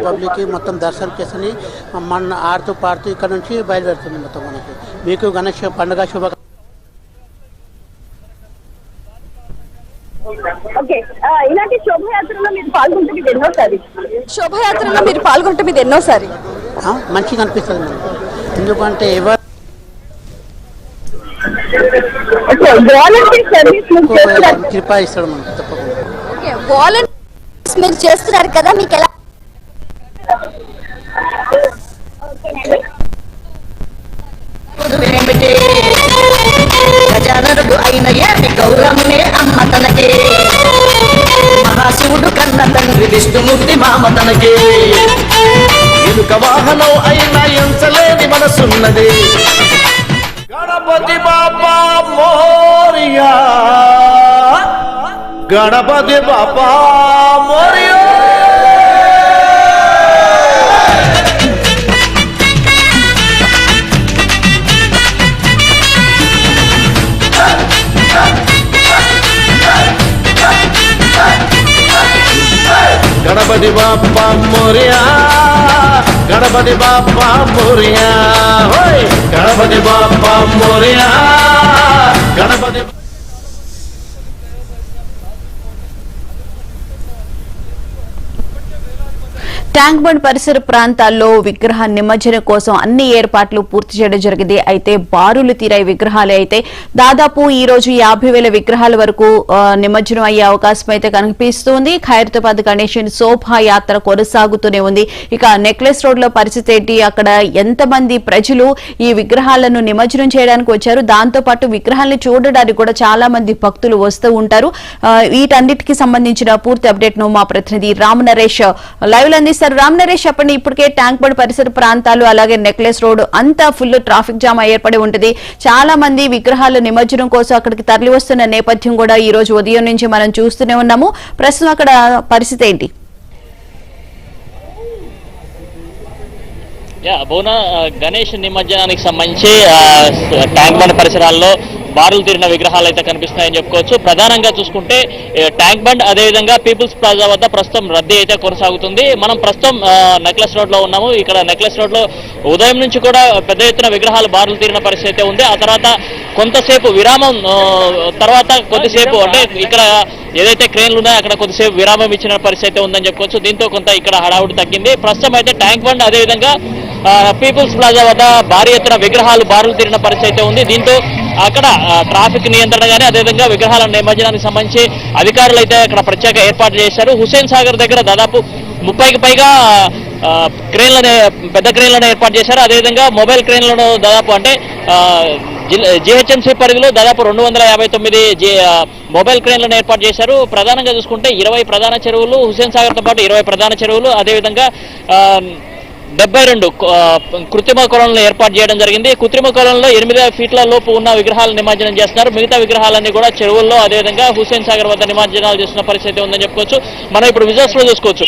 Public మొత్తం దర్శనం చేసుకుని మన ఆడుతూ పాడుతూ ఇక్కడ నుంచి బయలుదేరుతుంది మొత్తం మనకి. మీకు గణేష్ పండుగ శుభాకాంక్షలు. ఇలాంటి శోభయాత్రలో మీరు పాల్గొంటే మీరు ఎన్నోసారి మంచిగా అనిపిస్తుంది మనకి. ఎందుకంటే ఎవరు కృపా ఇస్తాడు మనకి తప్పకుండా. వాలంటీర్స్ మీరు చేస్తున్నారు కదా, మీకు ఎలా గజానరుడు అయిన ఏమి గౌరమ్మే అమ్మ తనకే, మహాశివుడు కన్న తండ్రి విష్ణుమూర్తి మామ తనకే, ఇనుక వాహనం అయినా ఎంచలేని మనసున్నది. గణపతి బాబా మోరియా, గణపతి బాబా మోరియా. గణపతి బాప్పా మోరియా, గణపతి బాప్పా మోరియా, గణపతి బాప్పా మోరియా, గణపతి. ట్యాంక్ బండ్ పరిసర ప్రాంతాల్లో విగ్రహ నిమజ్జనం కోసం అన్ని ఏర్పాట్లు పూర్తి చేయడం జరిగింది. అయితే బారులు తీరాయి విగ్రహాలు. అయితే దాదాపు ఈ రోజు 50,000 విగ్రహాల వరకు నిమజ్జనం అయ్యే అవకాశం అయితే కనిపిస్తుంది. ఖైరతాబాద్ గణేష్ శోభాయాత్ర కొనసాగుతూనే ఉంది. ఇక నెక్లెస్ రోడ్ లో పరిస్థితి ఏంటి, అక్కడ ఎంతమంది ప్రజలు ఈ విగ్రహాలను నిమజ్జనం చేయడానికి వచ్చారు, దాంతో పాటు విగ్రహాలను చూడడానికి కూడా చాలా మంది భక్తులు వస్తూ ఉంటారు. వీటన్నిటికీ సంబంధించిన పూర్తి అప్డేట్ ను మా ప్రతినిధి రామ్ నరేష్ లైవ్ లో అందిస్తారు. రామ్ నరేష్ చెప్పండి, ఇప్పటికే ట్యాంక్ బండ్ పరిసర ప్రాంతాలు అలాగే నెక్లెస్ రోడ్ అంతా ఫుల్ ట్రాఫిక్ జామ్ ఏర్పడి ఉంటుంది. చాలా మంది విగ్రహాల నిమజ్జనం కోసం అక్కడికి తరలి వస్తున్న నేపథ్యం కూడా ఈ రోజు ఉదయం నుంచి మనం చూస్తూనే ఉన్నాము. ప్రస్తుతం అక్కడ పరిస్థితి ఏంటి? గణేష్ నిమజ్జనానికి సంబంధించి ట్యాంక్ బండ్ పరిసరాల్లో బారులు తీరిన విగ్రహాలు అయితే కనిపిస్తున్నాయని చెప్పుకోవచ్చు. ప్రధానంగా చూసుకుంటే ట్యాంక్ బండ్ అదేవిధంగా పీపుల్స్ ప్లాజా వద్ద ప్రస్తుతం రద్దీ అయితే కొనసాగుతుంది. మనం ప్రస్తుతం నెక్లెస్ రోడ్ లో ఉన్నాము. ఇక్కడ నెక్లెస్ రోడ్ లో ఉదయం నుంచి కూడా పెద్ద ఎత్తున విగ్రహాలు బారులు తీరిన పరిస్థితి అయితే ఉంది. ఆ తర్వాత కొంతసేపు విరామం తర్వాత కొద్దిసేపు అంటే ఇక్కడ ఏదైతే క్రేన్లు ఉన్నాయో అక్కడ కొద్దిసేపు విరామం ఇచ్చిన పరిస్థితి ఉందని చెప్పుకోవచ్చు. దీంతో కొంత ఇక్కడ హడావుడి తగ్గింది. ప్రస్తుతం అయితే ట్యాంక్ బండ్ అదేవిధంగా పీపుల్స్ ప్లాజా వద్ద భారీ ఎత్తున విగ్రహాలు బారులు తీరిన పరిస్థితి ఉంది. దీంతో అక్కడ ట్రాఫిక్ నియంత్రణ కానీ అదేవిధంగా విగ్రహాల నిమజ్జనానికి సంబంధించి అధికారులు అయితే అక్కడ ప్రత్యేక ఏర్పాట్లు చేశారు. హుస్సేన్ సాగర్ దగ్గర దాదాపు 30కి పైగా పెద్ద క్రేన్లను ఏర్పాటు చేశారు. అదేవిధంగా మొబైల్ క్రేన్లను దాదాపు అంటే జిహెచ్ఎంసీ పరిధిలో దాదాపు 259 మొబైల్ క్రేన్లను ఏర్పాటు చేశారు. ప్రధానంగా చూసుకుంటే 20 ప్రధాన చెరువులు, హుస్సేన్ సాగర్తో పాటు 20 ప్రధాన చెరువులు, అదేవిధంగా 72 కృత్రిమ కొలనులను ఏర్పాటు చేయడం జరిగింది. కృత్రిమ కొలనులో 8 ఫీట్ల లోపు ఉన్న విగ్రహాలను నిమజ్జనం చేస్తున్నారు. మిగతా విగ్రహాలన్నీ కూడా చెరువుల్లో అదేవిధంగా హుస్సేన్ సాగర్ వద్ద నిమజ్జనాలు చేస్తున్న పరిస్థితి ఉందని చెప్పుకోవచ్చు. మనం ఇప్పుడు విజువల్స్ లో చూసుకోవచ్చు.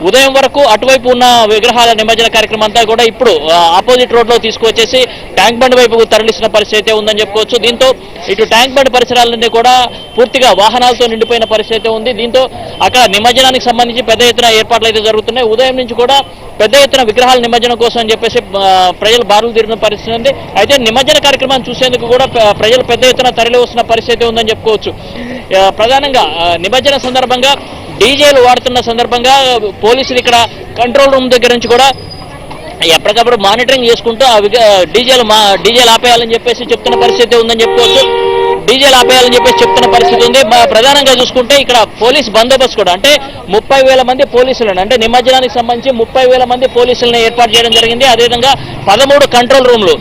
ఉదయం వరకు అటువైపు ఉన్న విగ్రహాల నిమజ్జన కార్యక్రమం అంతా కూడా ఇప్పుడు ఆపోజిట్ రోడ్ లో తీసుకువచ్చేసి ట్యాంక్ బండ్ వైపుకు తరలిస్తున్న పరిస్థితి ఉందని చెప్పుకోవచ్చు. దీంతో ఇటు ట్యాంక్ బండ్ పరిసరాలన్నీ కూడా పూర్తిగా వాహనాలతో నిండిపోయిన పరిస్థితి ఉంది. దీంతో అక్కడ నిమజ్జనానికి సంబంధించి పెద్ద ఎత్తున ఏర్పాట్లు అయితే జరుగుతున్నాయి. ఉదయం నుంచి కూడా పెద్ద ఎత్తున విగ్రహాల నిమజ్జనం కోసం అని చెప్పేసి ప్రజలు బారులు తీరిన పరిస్థితి ఉంది. అయితే నిమజ్జన కార్యక్రమాన్ని చూసేందుకు కూడా ప్రజలు పెద్ద ఎత్తున తరలి వస్తున్న పరిస్థితి ఉందని చెప్పుకోవచ్చు. ప్రధానంగా నిమజ్జన సందర్భంగా డీజేలు వాడుతున్న సందర్భంగా పోలీసులు ఇక్కడ కంట్రోల్ రూమ్ దగ్గర నుంచి కూడా ఎప్పటికప్పుడు మానిటరింగ్ చేసుకుంటూ డీజేలు ఆపేయాలని చెప్పేసి చెప్తున్న పరిస్థితి ఉందని చెప్పుకోవచ్చు. డీజేలు ఆపేయాలని చెప్పేసి చెప్తున్న పరిస్థితి ఉంది. ప్రధానంగా చూసుకుంటే ఇక్కడ పోలీస్ బందోబస్తు కూడా అంటే 30,000 మంది పోలీసులను అంటే నిమజ్జనానికి సంబంధించి 30,000 మంది పోలీసులను ఏర్పాటు చేయడం జరిగింది. అదేవిధంగా 13 కంట్రోల్ రూమ్లు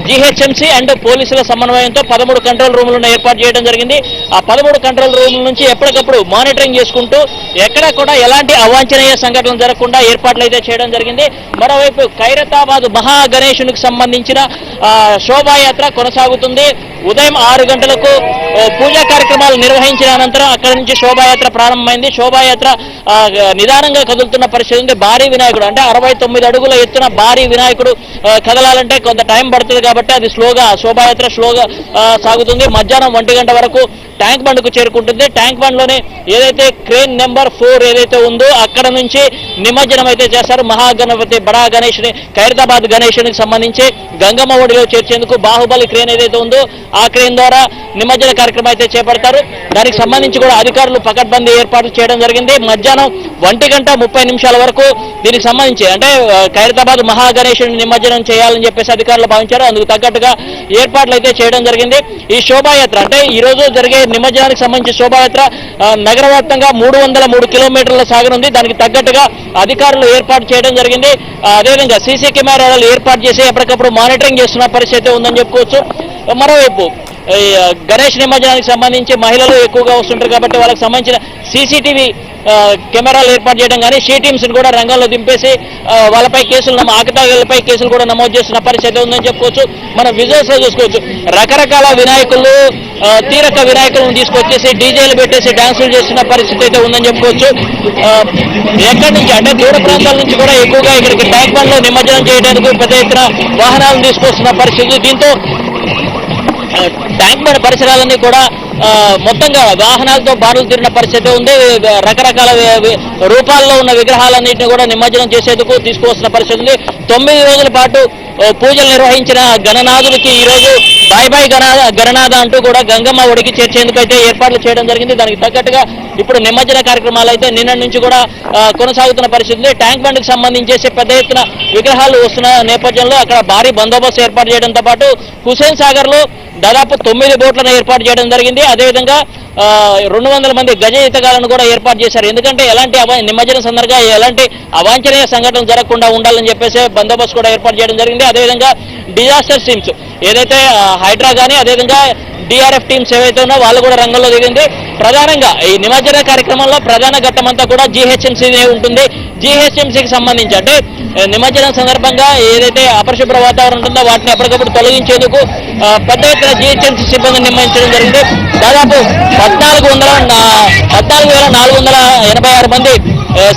జిహెచ్ఎంసీ అండ్ పోలీసుల సమన్వయంతో 13 కంట్రోల్ రూమ్లను ఏర్పాటు చేయడం జరిగింది. ఆ 13 కంట్రోల్ రూమ్ల నుంచి ఎప్పటికప్పుడు మానిటరింగ్ చేసుకుంటూ ఎక్కడ కూడా ఎలాంటి అవాంఛనీయ సంఘటనలు జరగకుండా ఏర్పాట్లు అయితే చేయడం జరిగింది. మరోవైపు ఖైరతాబాద్ మహా గణేశునికి సంబంధించిన శోభాయాత్ర కొనసాగుతుంది. ఉదయం 6 గంటలకు పూజా కార్యక్రమాలు నిర్వహించిన అనంతరం అక్కడి నుంచి శోభాయాత్ర ప్రారంభమైంది. శోభాయాత్ర నిదానంగా కదులుతున్న పరిస్థితి ఉంది. భారీ వినాయకుడు అంటే 69 అడుగుల ఎత్తున భారీ వినాయకుడు కదలాలంటే కొంత టైం పడుతుంది కాబట్టి అది శోభాయాత్ర స్లోగా సాగుతుంది. మధ్యాహ్నం 1 గంట వరకు ట్యాంక్ బండ్కు చేరుకుంటుంది. ట్యాంక్ బండ్లోనే ఏదైతే క్రేన్ నెంబర్ 4 ఏదైతే ఉందో అక్కడ నుంచి నిమజ్జనం అయితే చేస్తారు. మహాగణపతి బడా గణేష్ని, ఖైరతాబాద్ గణేష్నికి సంబంధించి గంగమ్మ ఒడిలో చేర్చేందుకు బాహుబలి క్రేన్ ఏదైతే ఉందో ఆ క్రేన్ ద్వారా నిమజ్జన కార్యక్రమం అయితే చేపడతారు. దానికి సంబంధించి కూడా అధికారులు పకడ్బందీ ఏర్పాట్లు చేయడం జరిగింది. మధ్యాహ్నం 1:30 వరకు దీనికి సంబంధించి అంటే ఖైరతాబాద్ మహాగణేశుని నిమజ్జనం చేయాలని చెప్పేసి అధికారులు భావించారు. అందుకు తగ్గట్టుగా ఏర్పాట్లు అయితే చేయడం జరిగింది. ఈ శోభాయాత్ర అంటే ఈ రోజు జరిగే నిమజ్జనానికి సంబంధించి శోభాయాత్ర నగర వ్యాప్తంగా 303 కిలోమీటర్ల సాగనుంది. దానికి తగ్గట్టుగా అధికారులు ఏర్పాటు చేయడం జరిగింది. అదేవిధంగా సీసీ కెమెరాలు ఏర్పాటు చేసి ఎప్పటికప్పుడు మానిటరింగ్ చేస్తున్న పరిస్థితి ఉందని చెప్పుకోవచ్చు. మరోవైపు గణేష్ నిమజ్జనానికి సంబంధించి మహిళలు ఎక్కువగా వస్తుంటారు కాబట్టి వాళ్ళకి సంబంధించిన సీసీటీవీ కెమెరాలు ఏర్పాటు చేయడం కానీ షీ టీమ్స్ కూడా రంగంలో దింపేసి వాళ్ళపై కేసులు ఆకతాయిలపై కేసులు కూడా నమోదు చేస్తున్న పరిస్థితి ఉందని చెప్పుకోవచ్చు. మనం విజువల్స్ లో చూసుకోవచ్చు. రకరకాల వినాయకులు తీరక వినాయకులను తీసుకొచ్చేసి డీజేలు పెట్టేసి డాన్సులు చేస్తున్న పరిస్థితి అయితే ఉందని చెప్పుకోవచ్చు. ఎక్కడి నుంచి అంటే దూర ప్రాంతాల నుంచి కూడా ఎక్కువగా ఇక్కడికి ట్యాంక్ బండ్ లో నిమజ్జనం చేయడానికి పెద్ద ఎత్తున వాహనాలను తీసుకొస్తున్న పరిస్థితి. దీంతో ట్యాంక్ బండ్ పరిసరాలన్నీ కూడా మొత్తంగా వాహనాలతో బారులు తీరిన పరిస్థితి ఉంది. రకరకాల రూపాల్లో ఉన్న విగ్రహాలన్నింటినీ కూడా నిమజ్జనం చేసేందుకు తీసుకువస్తున్న పరిస్థితి ఉంది. 9 రోజుల పాటు పూజలు నిర్వహించిన గణనాథుడికి ఈ రోజు బాయ్ బాయ్ గణనాథ అంటూ కూడా గంగమ్మ ఒడికి చేర్చేందుకు అయితే ఏర్పాట్లు చేయడం జరిగింది. దానికి తగ్గట్టుగా ఇప్పుడు నిమజ్జన కార్యక్రమాలు అయితే నిన్న నుంచి కూడా కొనసాగుతున్న పరిస్థితి ఉంది. ట్యాంక్ బండ్కి సంబంధించేసి పెద్ద ఎత్తున విగ్రహాలు వస్తున్న నేపథ్యంలో అక్కడ భారీ బందోబస్తు ఏర్పాటు చేయడంతో పాటు హుస్సేన్ సాగర్ లో దాదాపు 9 బోట్లను ఏర్పాటు చేయడం జరిగింది. అదేవిధంగా 200 మంది గజ ఈతగాలను కూడా ఏర్పాటు చేశారు. ఎందుకంటే ఎలాంటి నిమజ్జన సందర్భంగా ఎలాంటి అవాంఛనీయ సంఘటనలు జరగకుండా ఉండాలని చెప్పేసి బందోబస్తు కూడా ఏర్పాటు చేయడం జరిగింది. అదేవిధంగా డిజాస్టర్ టీమ్స్ ఏదైతే హైడ్రా కానీ అదేవిధంగా డిఆర్ఎఫ్ టీమ్స్ ఏవైతే ఉన్నా వాళ్ళు కూడా రంగంలో దిగింది. ప్రధానంగా ఈ నిమజ్జన కార్యక్రమంలో ప్రధాన ఘట్టం అంతా కూడా జీహెచ్ఎంసీ ఉంటుంది. జీహెచ్ఎంసీకి సంబంధించి అంటే నిమజ్జనం సందర్భంగా ఏదైతే అపరిశుభ్ర వాతావరణం ఉంటుందో వాటిని ఎప్పటికప్పుడు తొలగించేందుకు పెద్ద ఎత్తున జీహెచ్ఎంసీ సిబ్బందిని నియమించడం జరిగింది. దాదాపు 14,486 మంది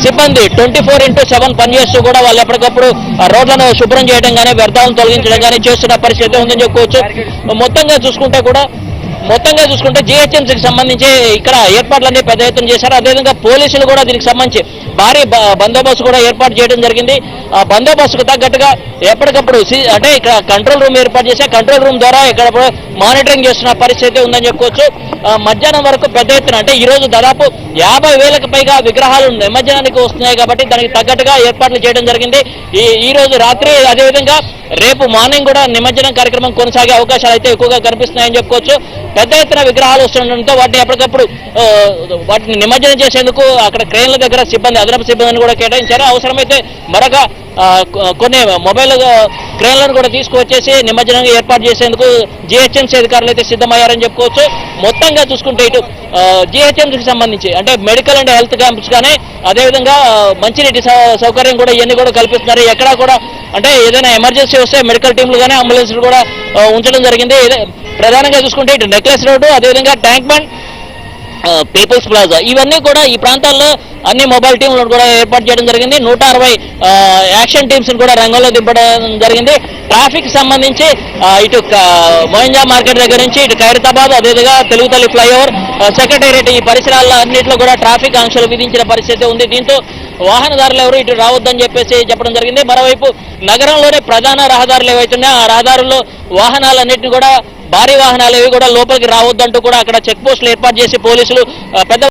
సిబ్బంది 24/7 పనిచేస్తూ కూడా వాళ్ళు ఎప్పటికప్పుడు రోడ్లను శుభ్రం చేయడం కానీ వ్యర్థాలను తొలగించడం కానీ చేస్తున్న పరిస్థితి ఉందని చెప్పుకోవచ్చు. మొత్తంగా చూసుకుంటే జీహెచ్ఎంసీకి సంబంధించి ఇక్కడ ఏర్పాట్లన్నీ పెద్ద ఎత్తున చేశారు. అదేవిధంగా పోలీసులు కూడా దీనికి సంబంధించి భారీ బందోబస్తు కూడా ఏర్పాటు చేయడం జరిగింది. ఆ బందోబస్తుకు తగ్గట్టుగా ఎప్పటికప్పుడు అంటే ఇక్కడ కంట్రోల్ రూమ్ ఏర్పాటు చేసి కంట్రోల్ రూమ్ ద్వారా ఇక్కడ మానిటరింగ్ చేస్తున్న పరిస్థితి ఉందని చెప్పుకోవచ్చు. మధ్యాహ్నం వరకు పెద్ద ఎత్తున అంటే ఈ రోజు దాదాపు 50,000కు పైగా విగ్రహాలు నిమజ్జనానికి వస్తున్నాయి కాబట్టి దానికి తగ్గట్టుగా ఏర్పాట్లు చేయడం జరిగింది. ఈ రోజు రాత్రి అదేవిధంగా రేపు మార్నింగ్ కూడా నిమజ్జనం కార్యక్రమం కొనసాగే అవకాశాలు అయితే ఎక్కువగా కనిపిస్తున్నాయని చెప్పుకోవచ్చు. పెద్ద ఎత్తున విగ్రహాలు వస్తుండటంతో వాటిని ఎప్పటికప్పుడు వాటిని నిమజ్జనం చేసేందుకు అక్కడ క్రేన్ల దగ్గర అదనపు సిబ్బందిని కూడా కేటాయించారు. అవసరమైతే మరొక కొన్ని మొబైల్ క్రేన్లను కూడా తీసుకువచ్చేసి నిమజ్జనంగా ఏర్పాటు చేసేందుకు జీహెచ్ఎంసీ అధికారులు అయితే సిద్ధమయ్యారని చెప్పుకోవచ్చు. మొత్తంగా చూసుకుంటే ఇటు జీహెచ్ఎంసీకి సంబంధించి అంటే మెడికల్ అండ్ హెల్త్ క్యాంప్స్ కానీ అదేవిధంగా మంచినీటి సౌకర్యం కూడా ఇవన్నీ కూడా కల్పిస్తున్నారు. ఎక్కడా కూడా అంటే ఏదైనా ఎమర్జెన్సీ వస్తే మెడికల్ టీంలు కానీ అంబులెన్స్లు కూడా ఉంచడం జరిగింది. ప్రధానంగా చూసుకుంటే ఇటు నెక్లెస్ రోడ్డు అదేవిధంగా ట్యాంక్ బండ్ పీపుల్స్ ప్లాజా ఇవన్నీ కూడా ఈ ప్రాంతాల్లో అన్ని మొబైల్ టీంలను కూడా ఏర్పాటు చేయడం జరిగింది. 160 యాక్షన్ టీమ్స్ కూడా రంగంలో దింపడం జరిగింది. ట్రాఫిక్ సంబంధించి ఇటు మోయింజా మార్కెట్ దగ్గర నుంచి ఇటు ఖైరతాబాద్ అదేవిధంగా తెలుగుతల్లి ఫ్లైఓవర్ సెక్రటేరియట్ ఈ పరిసరాల్లో అన్నింటిలో కూడా ట్రాఫిక్ ఆంక్షలు విధించిన పరిస్థితి ఉంది. దీంతో వాహనదారులు ఎవరు ఇటు రావద్దని చెప్పేసి చెప్పడం జరిగింది. మరోవైపు నగరంలోనే ప్రధాన రహదారులు ఏవైతున్నాయో ఆ రహదారుల్లో వాహనాలన్నింటినీ కూడా భారీ వాహనాలు ఏవి కూడా లోపలికి రావద్దంటూ కూడా అక్కడ చెక్ పోస్టులు ఏర్పాటు చేసి పోలీసులు పెద్ద